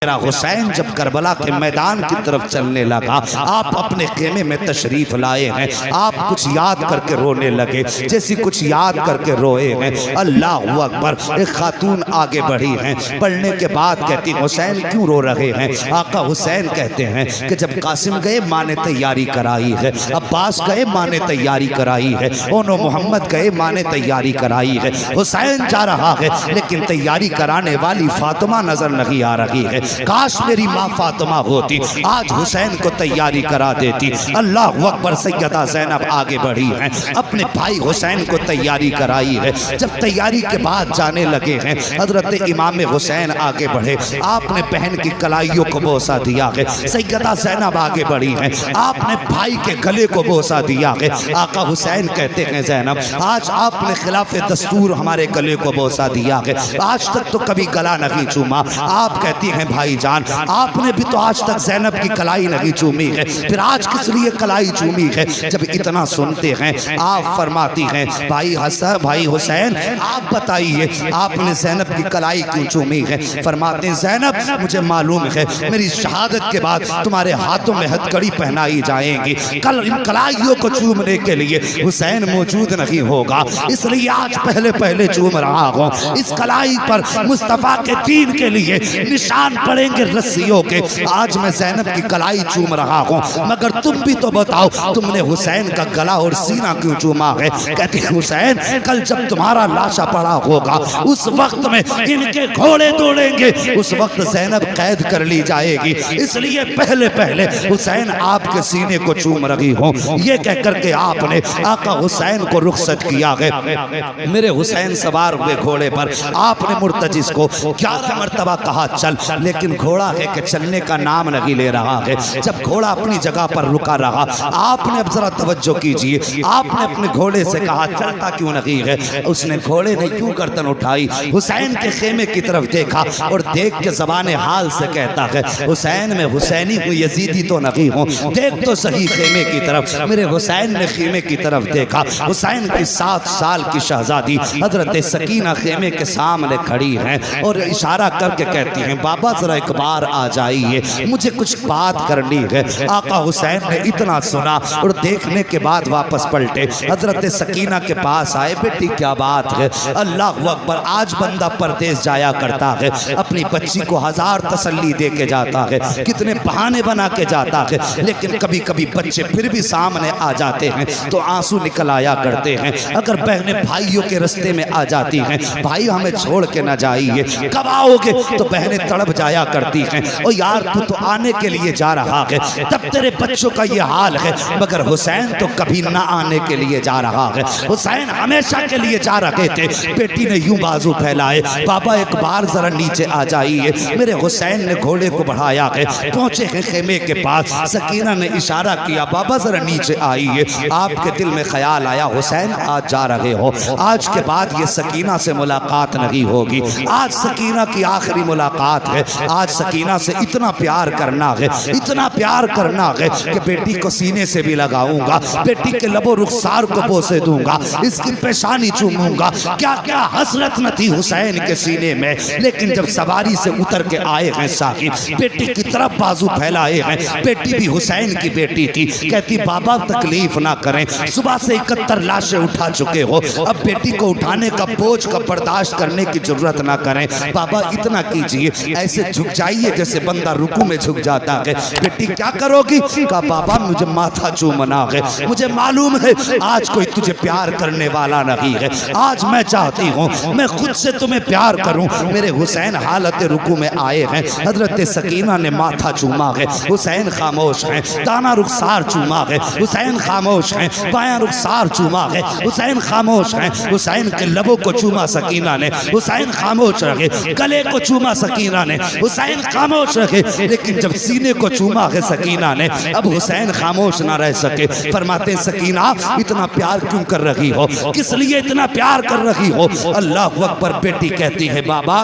मेरा हुसैन जब करबला के मैदान की तरफ चलने लगा, आप अपने खेमे में तशरीफ लाए हैं, आप कुछ याद करके रोने लगे, जैसी कुछ याद करके रोए हैं। अल्लाह अकबर। एक खातून आगे बढ़ी हैं, पढ़ने के बाद कहती हुसैन क्यों रो रहे हैं? आका हुसैन कहते हैं कि जब कासिम गए माँ ने तैयारी कराई है, अब्बास गए माँ ने तैयारी कराई है, ओनो मोहम्मद गए माँ ने तैयारी कराई है, हुसैन जा रहा है लेकिन तैयारी कराने वाली फातिमा नजर नहीं आ रही है। काश मेरी माँ फातिमा होती, आज हुसैन को तैयारी करा देती। अल्लाह अकबर। सैयदा ज़ैनब आगे बढ़ी हैं, अपने भाई हुसैन को तैयारी कराई है। जब तैयारी के बाद जाने लगे हैं, हजरत इमाम हुसैन आगे बढ़े, आपने बहन की कलाइयों को बोसा दिया है। सैयदा ज़ैनब आगे बढ़ी हैं, आपने भाई के गले को बोसा दिया है। आका हुसैन कहते हैं ज़ैनब आज आपने खिलाफ दस्तूर हमारे गले को बोसा दिया है, आज तक तो कभी गला नहीं चूमा। आप कहती हैं भाईजान आपने भी तो आज तक ज़ैनब की कलाई नहीं चूमी है, फिर आज किस लिए कलाई चूमी है? जब इतना सुनते हैं आप फरमाती हैं भाई हसन भाई हुसैन आप बताइए आपने ज़ैनब की कलाई क्यों चूमी है? फरमाते हैं ज़ैनब मुझे मालूम है मेरी शहादत के बाद तुम्हारे हाथों में हथकड़ी पहनाई जाएंगी, कल इन कलाइयों को चूमने के लिए हुसैन मौजूद नहीं होगा, इसलिए आज पहले पहले चूम रहा हूँ। इस कलाई पर मुस्तफा के दीन के लिए निशान पड़ेंगे रस्सियों के, आज मैं ज़ैनब की कलाई चूम रहा हूँ, मगर तुम भी तो बताओ तुमने हुसैन का गला और सीना क्यों चूमा है? कहते हैं हुसैन कल जब तुम्हारा लाशा पड़ा होगा उस वक्त में इनके घोड़े दौड़ेंगे, उस वक्त ज़ैनब कैद कर ली जाएगी, इसलिए पहले पहले हुसैन आपके सीने को चूम रही हूँ। ये कह करके आपने आका हुसैन को रुखसत किया है। मेरे हुसैन सवार हुए घोड़े पर, आपने मुर्तजिस को 11 मरतबा कहा चल, लेकिन घोड़ा है कि चलने का नाम नहीं ले रहा है। जब घोड़ा अपनी जगह पर रुका रहा, आपने अब जरा तवज्जो कीजिए, आपने अपने घोड़े से कहा चलता क्यों नहीं है? उसने घोड़े ने क्यों गर्दन उठाई, हुसैन के खेमे की तरफ देखा और देख के ज़बाने हाल से कहता है हुसैन में हुसैनी हूँ यजीदी तो नहीं हूँ, देख तो सही खेमे की तरफ। मेरे हुसैन ने खेमे की तरफ देखा, हुसैन की 7 साल की शहजादी हजरत सकीना खेमे के सामने खड़ी हैं और इशारा करके कहती हैं बाबा जरा एक बार आ जाइए, मुझे कुछ बात करनी है। आका हुसैन ने इतना सुना और देखने के बाद वापस पलटे, हजरत सकीना के पास आए, बेटी क्या बात है? अल्लाह अकबर। आज बंदा परदेश जाया करता है, अपनी बच्ची को 1000 तसल्ली दे के जाता है, कितने बहाने बना के जाता है, लेकिन कभी कभी बच्चे फिर भी सामने आ जाते हैं तो आंसू निकल आया करते हैं। अगर बहनें भाइयों के रास्ते में आ जाती हैं, भाई हमें छोड़ के ना जाइए, कब आओगे? तो बहनें तड़प जाया करती हैं, ओ यार तू तो आने के लिए जा रहा है, तब तेरे बच्चों का ये हाल है, मगर हुसैन तो कभी ना आने के लिए जा रहा है, हुसैन हमेशा के लिए जा रहे थे। बेटी ने यूं बाजू फैलाए, बाबा एक बार जरा नीचे आ जाइए। मेरे हुसैन ने घोड़े को बढ़ाया है, पहुंचे हैं खेमे के पास, सकीना ने इशारा किया बाबा जरा नीचे आइए। आपके दिल में ख्याल आया हुसैन आज जा रहे हो, आज के बाद ये सकीना से मुलाकात नहीं होगी, आज सकीना की आखिरी मुलाकात है, आज सकीना से इतना प्यार करना है, इतना प्यार करना है कि बेटी को सीने से भी लगाऊंगा, बेटी के लबो रुखसार को बोसे दूंगा, इसकी पेशानी चूमूंगा। क्या क्या हसरत न थी हुसैन के सीने में, लेकिन जब सवारी से उतर के आए हैं साहिब, बेटी की तरफ बाजू फैलाए हैं, बेटी भी हुसैन की बेटी थी, कहती बाबा तकलीफ ना करें, सुबह से 71 लाशें उठा चुके हो, अब बेटी को उठाने का बोझ का बर्दाश्त करने की जरूरत ना करें, बाबा इतना कीजिए, ऐसे झुक जाइए जैसे बंदा रुकू में झुक जाता है। बेटी क्या करोगी? कहा बाबा मुझे माथा चूमना है, मुझे मालूम है आज कोई तुझे प्यार करने वाला नहीं है, आज मैं चाहती हूँ मैं खुद से तुम्हें प्यार करूँ। मेरे हुसैन हालत रुकू में आए हैं, हजरत सकीना ने माथा चूमा है, हुसैन खामोश हैं, दाना रुखसार चूमा है, हुसैन खामोश हैं, बायां रुखसार चूमा है, हुसैन खामोश हैं, हुसैन के लबों को चूमा सकीना ने, हुसैन खामोश रहे, गले को चूमा सकीना ने, हुसैन खामोश रहे, लेकिन जब सीने को चूमा है सकीना ने, अब हुसैन खामोश ना रह सके। फरमाते सकीना इतना प्यार क्यों कर रही हो, किस लिए इतना प्यार कर रही हो? अल्लाह अकबर। बेटी कहती है बाबा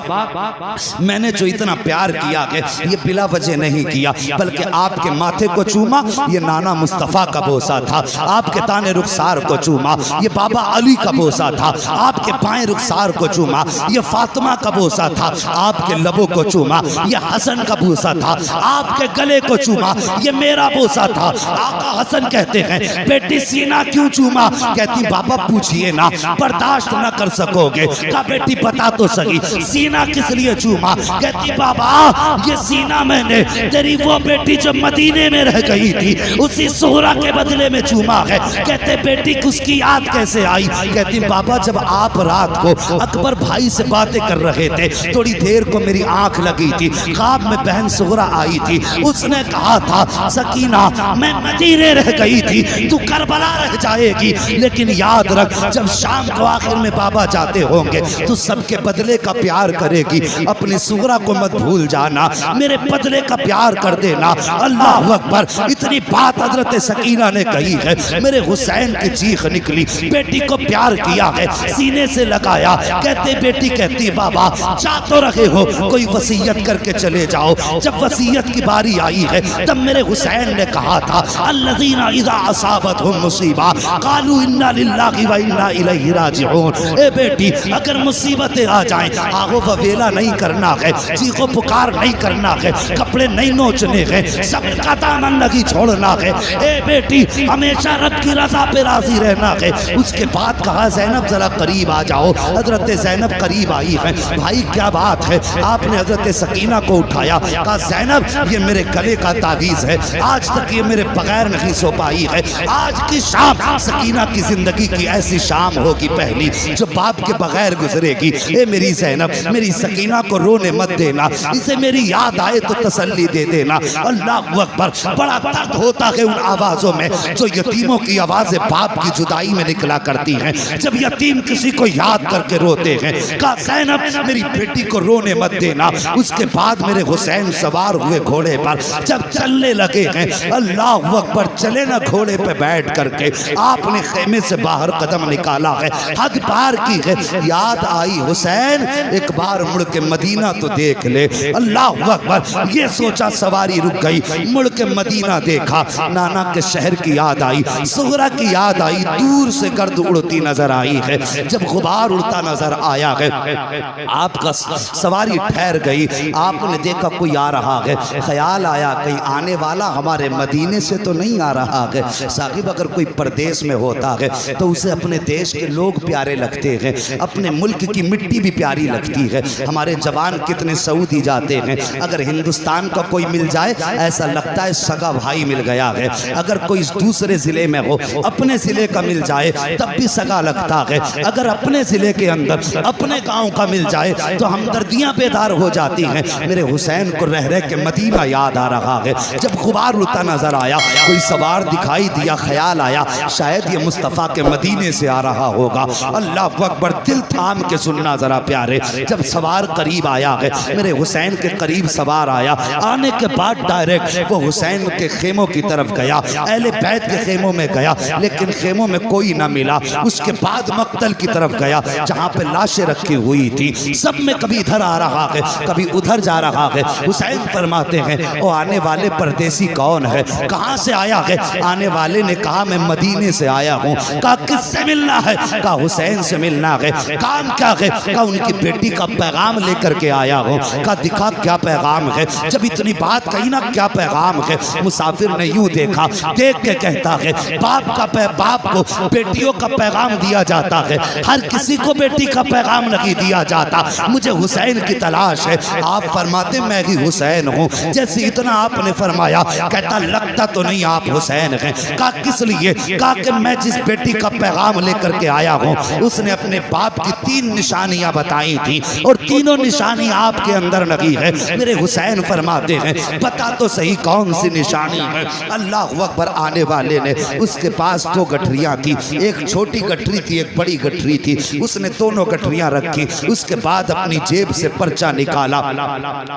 मैंने जो इतना प्यार किया है ये बिला वजह नहीं किया, बल्कि आपके माथे को चूमा ये नाना मुस्तफ़ा का बोसा था, आपके ताने रुखसार को चूमा ये बाबा अली का बोसा था, आपके बाएं रुखसार को चूमा ये फातिमा का बोसा था, आपके लबों को चूमा ये हसन का बूसा था, आपके गले को चूमा, ये मेरा बूसा था। आका हसन कहते हैं बेटी सीना क्यों चूमा? कहती बाबा पूछिए ना, बर्दाश्त ना कर सकोगे। कहा बेटी बता तो सही, सीना किस लिए चूमा? कहती बाबा ये सीना मैंने तेरी वो बेटी जो मदीने में रह गई थी उसी सुहरा के बदले में चूमा है। कहते बेटी उसकी याद कैसे आई? कहती बाबा जब आप रात को अकबर भाई से बातें कर रहे थे, थोड़ी देर को मेरी आंख लगी थी, ख्वाब में बहन सुहरा आई थी, उसने कहा था सकीना मैं मदीने रह गई थी, तू करबला रह जाएगी, लेकिन याद रख जब शाम को आखिर में बाबा जाते होंगे तो सबके बदले का प्यार करेगी, अपनी सुहरा को मत भूल जाना, मेरे बदले का प्यार कर देना। अल्लाह अकबर। इतनी बात हजरत सकीना ने कही है, मेरे हुसैन की चीख निकली, बेटी को प्यार किया है, सीने से लगाया। कहते बेटी कहती बाबा जा तो रहे हो, कोई वसीयत करके चले जाओ। जब वसीयत की बारी आई है तब मेरे हुसैन ने कहा था अल्लज़ीना इज़ा असाबतहुम मुसीबा क़ालू इन्ना लिल्लाहि व इन्ना इलैहि राजिऊन। ए बेटी अगर मुसीबतें आ जाएं, आगो ववेला नहीं करना है, चीखो पुकार नहीं करना है, कपड़े नहीं नोचने हैं, सबका दामन लगी छोड़ना है। ए बेटी हमेशा रब की रजा पे राजी रहना है। उसके बाद कहा ज़ैनब जरा करीब आ जाओ। हजरत ज़ैनब करीब आई है। भाई क्या बात है? आपने हजरत सकीना को उठाया, कहा ज़ैनब ये मेरे गले का तावीज़ है, आज तक ये मेरे बगैर नहीं सो पाई है। आज की शाम सकीना की जिंदगी की ऐसी शाम होगी पहली जो बाप के बगैर गुजरेगी। ए मेरी ज़ैनब मेरी सकीना को रोने मत देना, इसे मेरी याद आए तो तसल्ली दे देना। अल्लाह अकबर। बड़ा दर्द होता है उन आवाज़ों में जो यतीमों की आवाज़ें बाप की जुदाई में निकला करती हैं, जब यतीम किसी को याद करके रोते हैं। कहा ज़ैनब मेरी बेटी को रोने मत देना। उसके बाद मेरे हुसैन सवार हुए घोड़े पर, जब चलने लगे हैं, अल्लाह अकबर, चले ना घोड़े पे बैठ करके आपने खेमे से बाहर कदम निकाला है, हद पार की है। याद आई हुसैन एक बार मुड़ के मदीना तो देख ले। अल्लाह अकबर। ये सोचा सवारी रुक गई, मुड़ के मदीना देखा, नाना के शहर की याद आई, सुहरा की याद आई, दूर से गर्द उड़ती नजर आई है। जब गुबार उड़ता नजर आया है, आपका सवारी ठहर गई, आपने देखा कोई आ रहा है, ख्याल आया कहीं आने वाला हमारे मदीने से तो नहीं आ रहा है। साहिब अगर कोई परदेश में होता है तो उसे अपने देश के लोग प्यारे लगते हैं, अपने मुल्क की मिट्टी भी प्यारी लगती है। हमारे जवान कितने सऊदी जाते हैं, अगर हिंदुस्तान का कोई मिल जाए ऐसा लगता है सगा भाई मिल गया है। अगर कोई दूसरे जिले में हो, अपने जिले का मिल जाए तब भी सगा लगता है। अगर अपने जिले के अंदर अपने गांव का मिल जाए तो हमदर्दियां बेदार हो जाती हैं। मेरे हुसैन को रह रह के मदीना याद आ रहा है। जब गुबार उड़ता नजर आया, कोई सवार दिखाई दिया, ख्याल आया शायद ये मुस्तफ़ा के मदीने से आ रहा होगा। अल्लाह अकबर। दिल थाम के सुनना जरा प्यारे, जब सवार करीब आया है, मेरे हुसैन के करीब सवार आया, आने के बाद डायरेक्ट वो हुसैन के खेमों की तरफ गया, अहले बैत के खेमों में गया, लेकिन खेमों में कोई ना मिला। उसके बाद मक्तल की तरफ गया जहाँ पे लाशें रखी हुई थी, सब में कभी इधर आ रहा है कभी उधर जा रहा है। हुसैन फरमाते हैं ओ आने वाले परदेसी कौन है, कहाँ से आया है? आने वाले ने कहा मैं मदीने से आया हूँ। कहा किससे मिलना है? कहा हुसैन से मिलना है। काम क्या है? कहा उनकी बेटी का पैगाम लेकर के आया हूँ। कहा दिखा क्या पैगाम है? जब इतनी बात कही ना क्या पैगाम है, मुसाफिर ने यूं देखा, देख के कहता है बाप को बेटियों का पैगाम दिया जाता है, हर किसी को बेटी का पैगाम नहीं दिया जाता, मुझे हुसैन की तलाश है। आप फरमाते मैं ही हुसैन हूँ। जैसे इतना आपने फरमाया, कहता लगता तो नहीं आप हुसैन हैं। कहा किस लिए? कहा कि मैं जिस बेटी का पैगाम लेकर के आया हूँ उसने अपने बाप की 3 निशानियां बताई थी और तीनों निशानी आपके अंदर लगी है। मेरे हुसैन फरमाते हैं बता तो सही कौन सी निशानी है? अल्लाह अकबर। आने वाले ने उसके पास 2 गठरियां थी, एक छोटी गठरी थी एक बड़ी गठरी थी, उसने दोनों गठरियां रखी। उसके बाद अपनी जेब से पर्चा निकाला,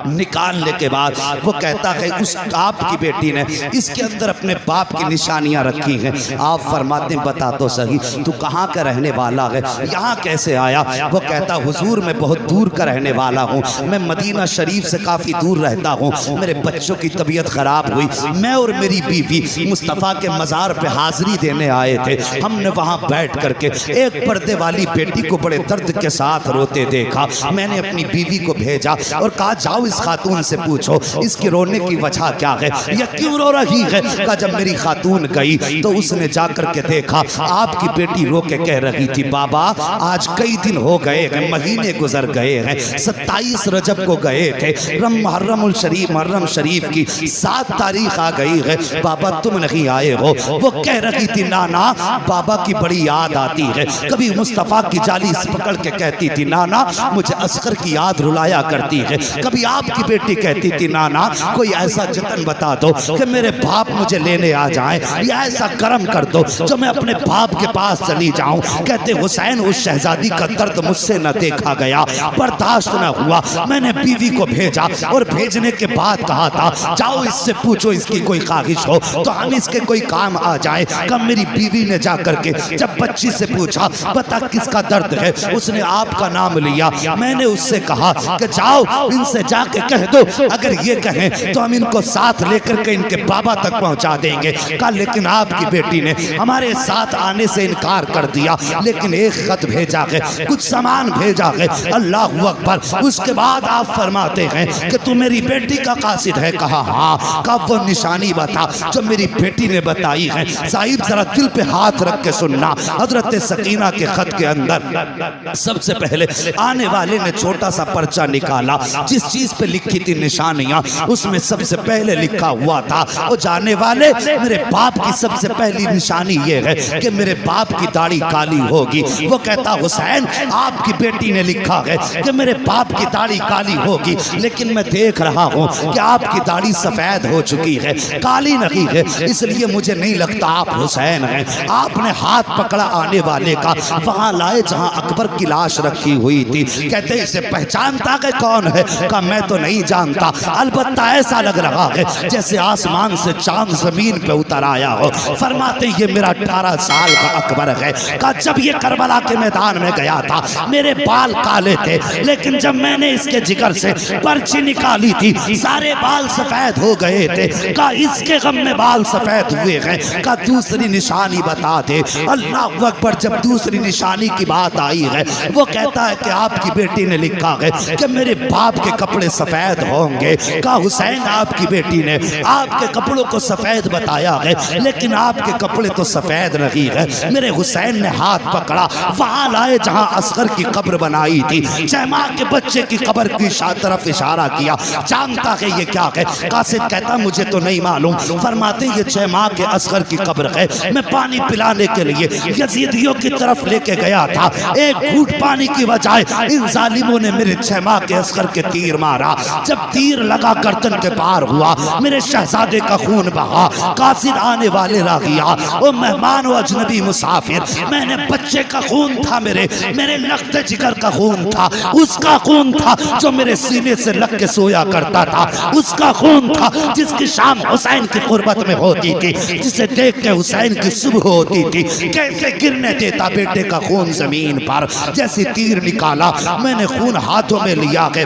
निकालने के बाद वो कहता है उस आपकी बेटी ने इसके अंदर अपने बाप की निशानियां रखी हैं। आप फरमाते बता तो सही तू कहाँ का रहने वाला है, यहाँ कैसे आया? वो कहता हुजूर मैं बहुत दूर का रहने वाला हूँ, मैं मदीना शरीफ से काफ़ी दूर रहता हूँ, मेरे बच्चों की तबीयत ख़राब हुई, मैं और मेरी बीवी मुस्तफ़ा के मज़ार पे हाज़िरी देने आए थे। हमने वहाँ बैठ करके एक पर्दे वाली बेटी को बड़े दर्द के साथ रोते देखा। मैंने अपनी बीवी को भेजा और कहा जाओ इस खातून से पूछो इसके रोने की वजह क्या है, यह क्यों रो रही है। कहा जब मेरी खातून गई तो उसने जाकर के देखा आपकी बेटी रो के कह रही थी बाबा आज कई दिन हो गए हैं, महीने गुजर गए हैं, 27 रजब को गए थे, मुहर्रम शरीफ की 7 तारीख आ गई है, बाबा तुम नहीं आए हो। वो कह रही थी नाना बाबा की बड़ी याद आती है, कभी मुस्तफ़ा की जाली पकड़ के कहती थी नाना मुझे असगर की याद रुलाया करती है, कभी आपकी बेटी कहती थी नाना कोई ऐसा जतन बता दो कि मेरे बाप मुझे लेने आ जाएं, या ऐसा करम कर दो जो मैं अपने बाप के पास चली जाऊं। कहते हुसैन उस शहजादी का दर्द मुझसे न देखा गया, बर्दाश्त न हुआ, मैंने बीवी को भेजा और भेजने के बाद कहा था जाओ इससे पूछो इसकी कोई ख्वाहिश हो तो हम इसके कोई काम आ जाए। कब मेरी बीवी ने जाकर के जब बच्ची से पूछा बता किसका दर्द है, उसने आपका नाम लिया। मैंने उससे कहा कि जाओ इनसे जाके कह दो अगर ये कहें तो हम इनको साथ लेकर के इनके बाबा तक पहुंचा देंगे। कहा लेकिन आपकी बेटी ने हमारे साथ आने से इनकार कर दिया, लेकिन एक खत भेजा है, कुछ सामान भेजा है। अल्लाह अकबर। उसके बाद आप फरमाते हैं कि तू मेरी बेटी का कासिद है। कहा हाँ। कब वो निशानी बता जो मेरी बेटी ने बताई है। साहिब जरा दिल पे हाथ रख के सुनना, हजरत सकीना के खत के अंदर सबसे पहले आने वाले ने छोटा सा पर्चा निकाला, जिस चीज पे लिखी थी निशानियां उसमें सबसे पहले लिखा हुआ था वो जाने वाले मेरे बाप की सबसे पहली निशानी ये है कि मेरे बाप की दाढ़ी काली होगी। वो कहता हुसैन आपकी बेटी ने लिखा है कि मेरे बाप की दाढ़ी काली होगी, लेकिन मैं देख रहा हूँ कि आपकी दाढ़ी सफेद हो चुकी है, काली नहीं है, इसलिए मुझे नहीं लगता आप हुसैन हैं। आपने हाथ पकड़ा आने वाले का, वहां लाए जहां अकबर की लाश रखी हुई थी। कहते इसे पहचानता है कौन है? कहा मैं तो नहीं जानता, अलबत्ता ऐसा लग रहा है जैसे आसमान से चांद जमीन पे उतर आया हो। फरमाते ये मेरा 18 साल का अकबर है। कहा जब ये करबला के मैदान में गया था मेरे बाल काले थे, लेकिन जब मैंने इसके जिगर से पर्ची निकाली थी सारे बाल सफेद हो गए थे। कहा इसके गम में बाल सफेद हुए हैं। कहा दूसरी निशानी बता दे। अल्लाह अकबर। जब दूसरी निशानी की बात आई है वो कहता है कि आपकी बेटी ने लिखा है कि मेरे बाप के कपड़े सफेद होंगे। कहा हुसैन आपकी बेटी ने आपके कपड़ों को सफेद बताया है, लेकिन आपके कपड़े तो सफेद नहीं है। मेरे हुसैन ने हाथ पकड़ा, वहां लाए जहां असगर की कब्र बनाई थी, जयमा के बच्चे की कब्र की तरफ इशारा किया। जानता है ये क्या है? कासिद कहता मुझे तो नहीं मालूम। फरमाते ये 6 माह के असगर की कब्र है। मैं पानी पिलाने के लिए यजीदियों की तरफ लेके गया था, एक घूंट पानी की बजाय इन जालिमों ने मेरे 6 माह के असगर के तीर मारा। जब तीर लगा गर्दन के पार हुआ, मेरे शहजादे का खून बहा। कासिद आने वाले रागिया ओ मेहमान व अजनबी मुसाफिर, मैंने बच्चे का खून था, मेरे लखते जिगर का खून था, उसका खून था जो मेरे सीने से लग के सोया करता था, उसका खून था जिसकी शाम हुसैन की कुर्बत में होती थी, जिसे देख के हुसैन की सुबह होती थी। कैसे गिरने देता बेटे का खून जमीन पर। जैसे तीर निकाला मैंने खून हाथों में लिया है।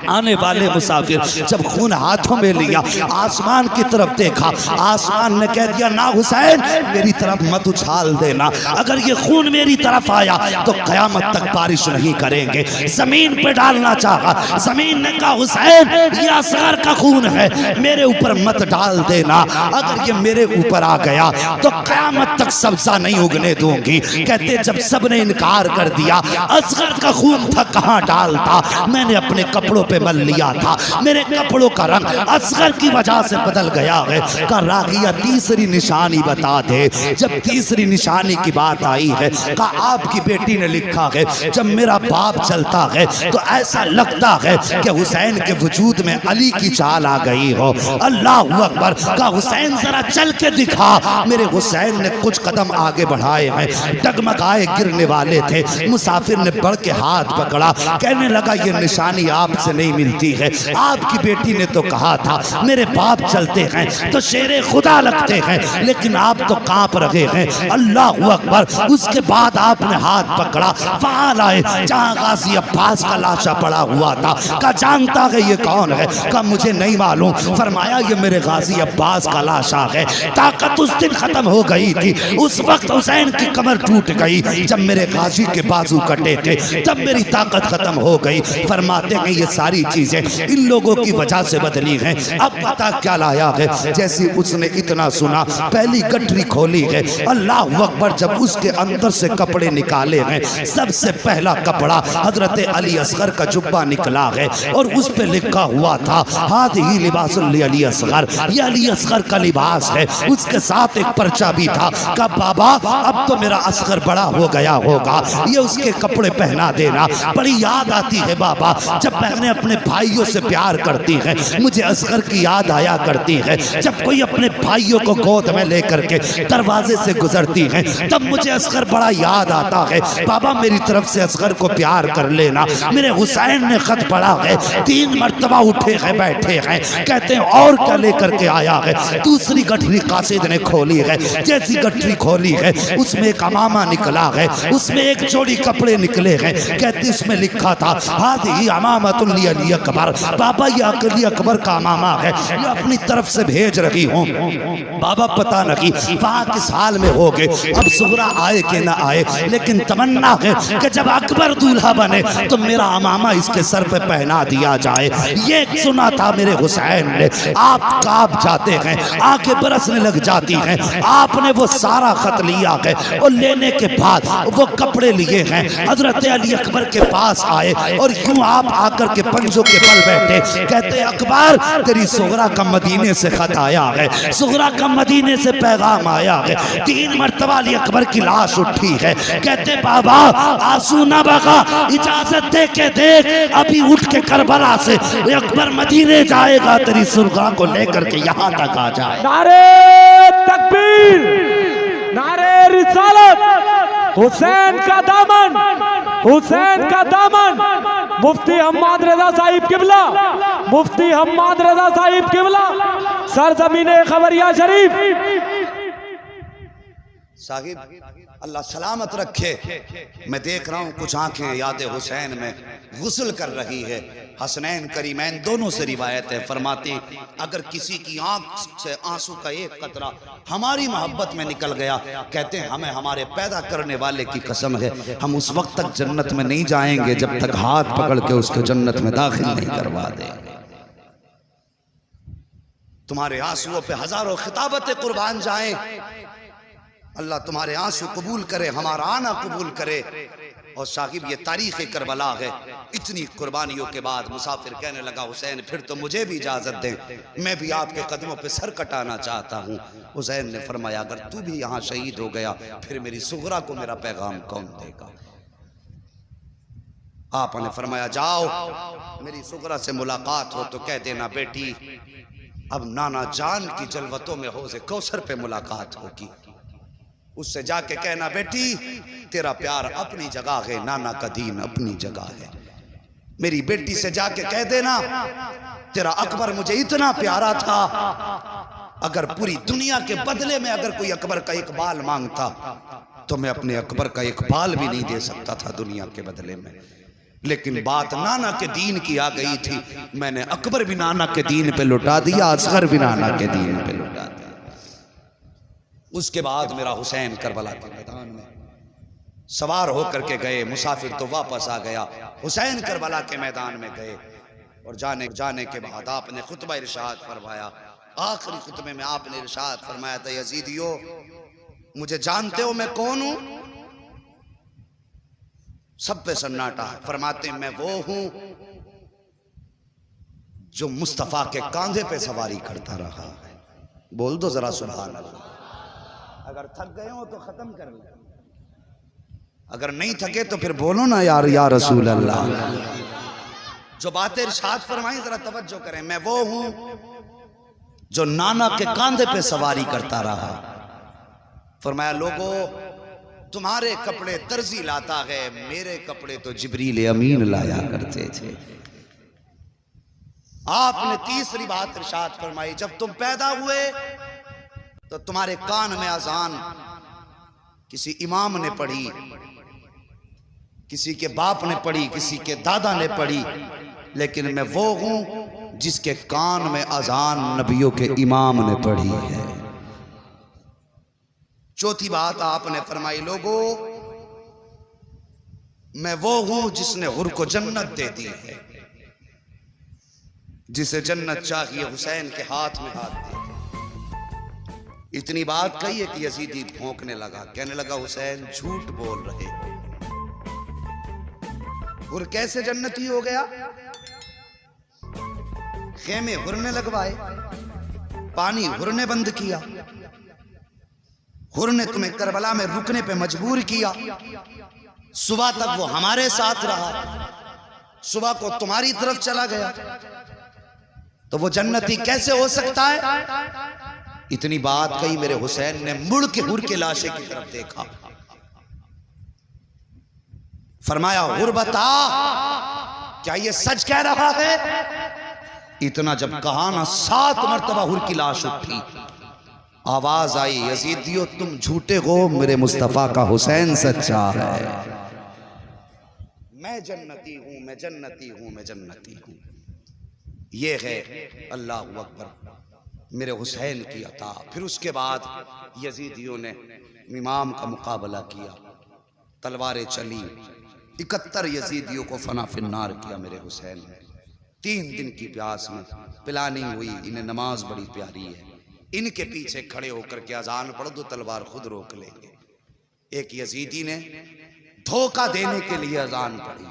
आने वाले मुसाफिर जब खून हाथों में लिया आसमान की तरफ देखा, आसमान ने कह दिया ना हुसैन मेरी तरफ मत उछाल देना, अगर ये खून मेरी तरफ आया तो कयामत तक बारिश नहीं करेंगे। जमीन पे डालना चाहा, जमीन ने कहा हुसैन ये असगर का खून है, मेरे ऊपर मत डाल देना, अगर ये मेरे ऊपर आ गया तो कयामत तक सब्जा नहीं उगने दूंगी। कहते जब सबने इनकार कर दिया, असगर का खून था कहां डालता, मैंने अपने कपड़ों पे मल लिया था, मेरे कपड़ों का रंग असगर की वजह से बदल गया है। का रागिया तीसरी निशानी बता दे। जब तीसरी निशानी की बात आई है, कहा आपकी बेटी ने लिखा है जब मेरा बाप चलता है तो ऐसा लगता है कि हुसैन के वजूद में अली की चाल आ गई हो। अल्लाह अकबर। का हुसैन जरा चल के दिखा। मेरे हुसैन ने कुछ कदम आगे बढ़ाए हैं, डगमगाए गिरने वाले थे। मुसाफिर ने बढ़ के हाथ पकड़ा, कहने लगा ये निशानी आपसे नहीं मिलती है, आपकी बेटी ने तो कहा था मेरे बाप चलते हैं तो शेरे खुदा लगते हैं, लेकिन आप तो कांप रहे हैं। अल्लाह अकबर। उसके बाद आपने हाथ पकड़ा, वहां लाए जहां गाजी अब्बास का लाशा पड़ा हुआ था। का जानता है ये कौन है? का मुझे नहीं मालूम। फरमाया ये मेरे गाजी अब्बास का लाशा है। ताकत उस दिन खत्म हो गई थी, उस वक्त हुसैन की कमर टूट गई, जब मेरे गाजी के बाजू कटे थे तब मेरी ताकत खत्म हो गई। फरमाते हैं ये सारी चीजें इन लोगों की वजह से बदली हैं। अब पता क्या लाया है, जैसे उसने इतना सुना पहली गठरी खोली है, अल्लाह अकबर, जब उसके अंदर से कपड़े निकाले हैं, सबसे पहला कपड़ा हजरत अली असगर का जुब्बा निकला है और उस पे लिखा हुआ था हादिही लिबासुल अली असगर, ये अली असगर का लिबास है। उसके साथ एक पर्चा भी था, कहा बाबा अब तो मेरा असगर बड़ा हो गया होगा, ये उसके कपड़े पहना देना। बड़ी याद आती है बाबा, जब बहनें अपने भाइयों से प्यार करती हैं, मुझे असगर की याद आया करती है। जब कोई अपने भाइयों को गोद में लेकर के दरवाजे से गुजरती है, तब मुझे असगर बड़ा याद आता है। बाबा मेरी तरफ से असगर को प्यार कर लेना। मेरे हुसैन ने खत पढ़ा है, 3 मरतबा उठे हैं, बैठे हैं, कहते हैं और क्या लेकर के आया है। दूसरी गठरी कासिद ने खोली है, जैसी गठरी खोली है उसमें एक अमामा निकला है, उसमें एक जोड़ी कपड़े निकले हैं, कहते उसमें लिखा था हादिही अमामतुल अली अकबर, बाबा ये अली अकबर का अमामा है, ये अपनी तरफ से भेज रही हूँ। बाबा पता नहीं वहाँ किस हाल में हो गए, अब सुगरा आए कि ना आए, लेकिन तमन्ना है कि जब अकबर दूल्हा बने तो मेरा अमामा इसके सर पे पहना दिया जाए। ये सुना था मेरे हुसैन ने। आप कांप जाते हैं, आंखें बरसने लग जाती हैं। आपने वो सारा खत लिया है और लेने के बाद वो कपड़े लिए हैं, हजरत अली अकबर के पास आए और यूं आप आकर के पंजों के बल बैठे, कहते अकबर तेरी सुगरा का मदीने से खत आया है, सुगरा का मदीने से पैगाम आया है। 3 मरतबा अली अकबर की लाश उठी है, कहते बाबा आंसू ना बगा, इजाजत दे के देख अभी उठ के करबला से अकबर मदीने जाएगा, तेरी सुगरा को लेकर के यहाँ तक आ जाए। नारे तकबीर, नारे रिसालत, हुसैन का दामन, हुसैन का दामन। मुफ्ती हम्माद रजा साहिब किबला, मुफ्ती हम्माद रजा साहिब किबला, सरजमीने खबरिया शरीफ। साहिब अल्लाह सलामत रखे। मैं देख रहा हूँ कुछ आंखें याद हुसैन में गुस्ल कर रही है। हसनैन करीमैन दोनों से रिवायत है, फरमाते अगर किसी की आंख से आंसू का एक कतरा हमारी मोहब्बत में निकल गया, कहते हैं हमें हमारे पैदा करने वाले की कसम है हम उस वक्त तक जन्नत में नहीं जाएंगे जब तक हाथ पकड़ के उसको जन्नत में दाखिल नहीं करवा देंगे। तुम्हारे आंसुओं पे हजारों खिताबतें कुर्बान जाएं, अल्लाह तुम्हारे आंसू कबूल करे, हमारा आना कबूल करे। और साहिब ये तारीख़ करबला है। इतनी कुर्बानियों के बाद मुसाफिर कहने लगा हुसैन फिर तो मुझे भी इजाज़त दें, मैं भी आपके कदमों पे सर कटाना चाहता हूँ। हुसैन ने फरमाया अगर तू भी यहाँ शहीद हो गया फिर मेरी सुगरा को मेरा पैगाम कौन देगा। आपने फरमाया जाओ मेरी सुगरा से मुलाकात हो तो कह देना बेटी अब नाना जान की जलवतों में हौज़े कौसर पे मुलाकात होगी। उससे जाके कहना बेटी तेरा प्यार अपनी जगह है, नाना का दीन अपनी जगह है। मेरी बेटी से जाके कह देना तेरा अकबर मुझे इतना प्यारा था, अगर पूरी दुनिया के बदले में अगर कोई अकबर का एक बाल मांगता तो मैं अपने अकबर का एक बाल भी नहीं दे सकता था दुनिया के बदले में, लेकिन बात नाना के दीन की आ गई थी, मैंने अकबर भी नाना के दीन पे लुटा दिया, असगर भी नाना के दीन पे लुटा दिया। उसके बाद मेरा हुसैन करबला के मैदान में सवार होकर के गए, मुसाफिर तो वापस आ गया, हुसैन करबला के मैदान में गए और जाने के बाद आपने खुतबा इरशाद फरमाया। आखिरी खुतबे में आपने इरशाद फरमाया था यजीदियो मुझे जानते हो मैं कौन हूं। सब पे सन्नाटा। फरमाते मैं वो हूं जो मुस्तफा के कांधे पे सवारी करता रहा है। बोल दो जरा सुभान अल्लाह। अगर थक गए हो तो खत्म कर लो, अगर नहीं थके तो फिर बोलो ना यार या रसूल अल्लाह। जो बातें इरशाद फरमाई जरा तवज्जो करें। मैं वो हूं जो नाना के कांधे पे सवारी करता रहा। फरमाया लोगों तुम्हारे कपड़े दर्जी लाता है, मेरे कपड़े तो जिब्रील अमीन लाया करते थे। आपने तीसरी बात इरशाद फरमाई जब तुम पैदा हुए तो तुम्हारे कान में अजान किसी इमाम ने पढ़ी, किसी के बाप ने पढ़ी, किसी के दादा ने पढ़ी, लेकिन मैं वो हूं जिसके कान में अजान नबियों के इमाम ने पढ़ी है। चौथी बात आपने फरमाई लोगों मैं वो हूं जिसने हुर को जन्नत दे दी है। जिसे जन्नत चाहिए हुसैन के हाथ में हाथ दे। इतनी बात कही है कि यजीदी भौंकने लगा, कहने लगा हुसैन झूठ बोल रहे हो। और कैसे जन्नती हो गया? खेमे हुरने लगवाए, पानी हुरने बंद किया, हुरने तुम्हें करबला में रुकने पे मजबूर किया। सुबह तक वो हमारे साथ रहा, सुबह को तुम्हारी तरफ चला गया, तो वो जन्नती कैसे हो सकता है? इतनी बात कही, मेरे हुसैन ने मुड़ के हुर के लाशे की तरफ देखा, फरमाया हुर बता, क्या ये सच कह रहा है? इतना जब कहा ना, 7 मरतबा हुर की लाश उठी, आवाज आई, यजीदियो तुम झूठे हो, मेरे मुस्तफा का हुसैन सच्चा है। मैं जन्नती हूं, मैं जन्नती हूं, मैं जन्नती हूं। ये है अल्लाह अकबर मेरे हुसैन की अता। फिर उसके बाद यजीदियों ने इमाम का मुकाबला किया, तलवारें चली, 71 यजीदियों को फना फिन्नार किया मेरे हुसैन ने। 3 दिन की प्यास में प्लानिंग हुई, इन्हें नमाज बड़ी प्यारी है, इनके पीछे खड़े होकर के अजान पढ़ दो, तलवार खुद रोक लेंगे। एक यजीदी ने धोखा देने के लिए अजान पढ़ी,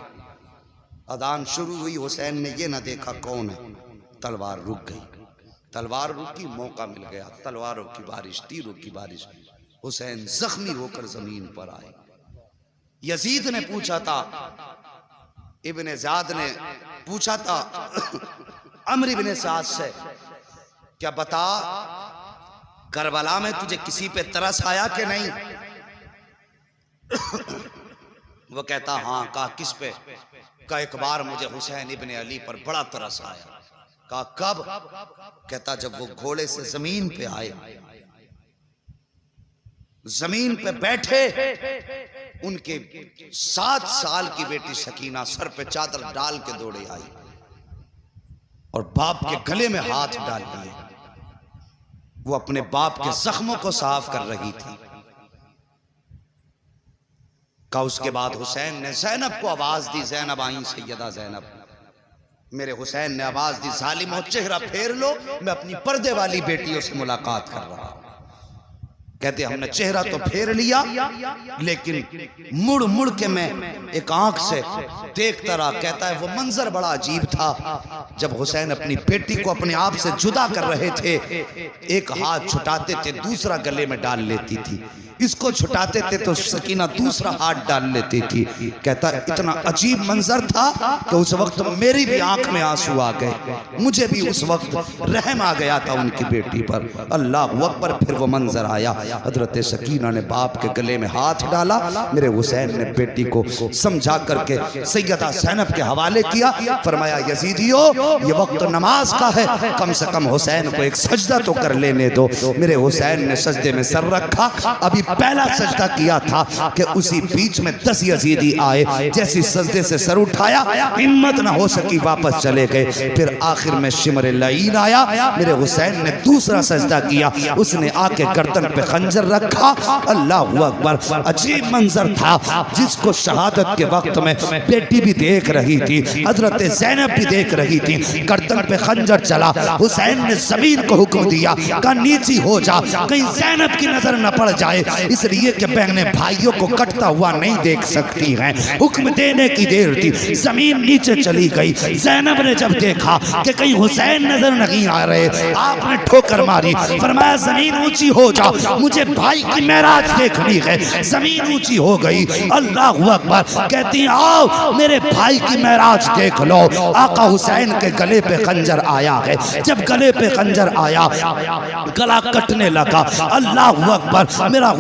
अजान शुरू हुई, हुसैन ने ये ना देखा कौन है, तलवार रुक गई, तलवार रुकी, मौका मिल गया, तलवारों की बारिश, तीरों की बारिश। हुसैन जख्मी होकर जमीन पर आए। यजीद ने पूछा था, इब्ने ज़ाद ने पूछा था अम्र इब्ने साद से, क्या बता करबला में तुझे किसी पे तरस आया कि नहीं? वो कहता हाँ। कहा किस पे? कहा एक बार मुझे हुसैन इब्ने अली पर बड़ा तरस आया। कहा कब? कहता जब वो घोड़े से जमीन पे आए, जमीन पे बैठे, उनके 7 साल की बेटी सकीना सर पे चादर डाल के दौड़े आई और बाप के गले में हाथ डाल दिए। वो अपने बाप के जख्मों को साफ कर रही थी। का उसके बाद हुसैन ने जैनब को आवाज दी, जैनब आई, सैयदा जैनब। मेरे हुसैन ने आवाज दी, जालिमो चेहरा फेर लो, मैं अपनी पर्दे वाली बेटियों से मुलाकात कर रहा हूं। कहते हमने चेहरा तो फेर लिया, लेकिन मुड़ मुड़ के मैं एक आंख से देखता रहा। कहता है वो मंजर बड़ा अजीब था, जब हुसैन अपनी बेटी को अपने आप से जुदा कर रहे थे, एक हाथ छुटाते थे, दूसरा गले में डाल लेती थी, इसको छुटाते थे तो सकीना दूसरा हाथ डाल लेती थी। कहता इतना अजीब मंजर था कि उस वक्त मेरी भी आंख में आंसू आ गए, मुझे भी उस वक्त रहम आ गया था उनकी बेटी पर। अल्लाह अकबर। फिर वो मंजर आया, हजरत सकीना ने बाप के गले में हाथ डाला, मेरे हुसैन ने बेटी को समझा करके सैयदा ज़ैनब के हवाले किया। फरमाया यजीदियो ये वक्त नमाज का है, कम से कम हुसैन को एक सजदा तो कर लेने दो। मेरे हुसैन ने सजदे में सर रखा, अभी पहला सजदा किया था कि उसी बीच में 10 यजीदी आए, जैसी सजदे से सर उठाया, हिम्मत ना हो सकी, वापस चले गए। फिर आखिर में शिमर लईन आया, मेरे हुसैन ने दूसरा सजदा किया, उसने आके गर्दन पे खंजर रखा। अल्लाह अकबर। अजीब मंजर था जिसको शहादत के वक्त में बेटी भी देख रही थी, हजरत ज़ैनब भी देख रही थी। गर्दन पे खंजर चला, हुसैन ने जमीन को हुक्म दिया का नीची हो जा, कहीं ज़ैनब की नजर न पड़ जाए, इसलिए कि बहने भाइयों को कटता हुआ नहीं देख सकती हैं। हुक्म देने की देर थी, जमीन नीचे चली गई। ज़ैनब ने जब देखा कि कहीं हुसैन नजर नहीं आ रहे, आपने ठोकर मारी, फरमाया जमीन ऊंची हो जा, मुझे भाई की मेराज देखनी है। जमीन ऊंची हो गई। अल्लाह अकबर। कहती आओ मेरे भाई की मेराज देख लो। आका हुसैन के गले पे खंजर आया है, जब गले पे खंजर आया गला कटने लगा। अल्लाह अकबर। मेरा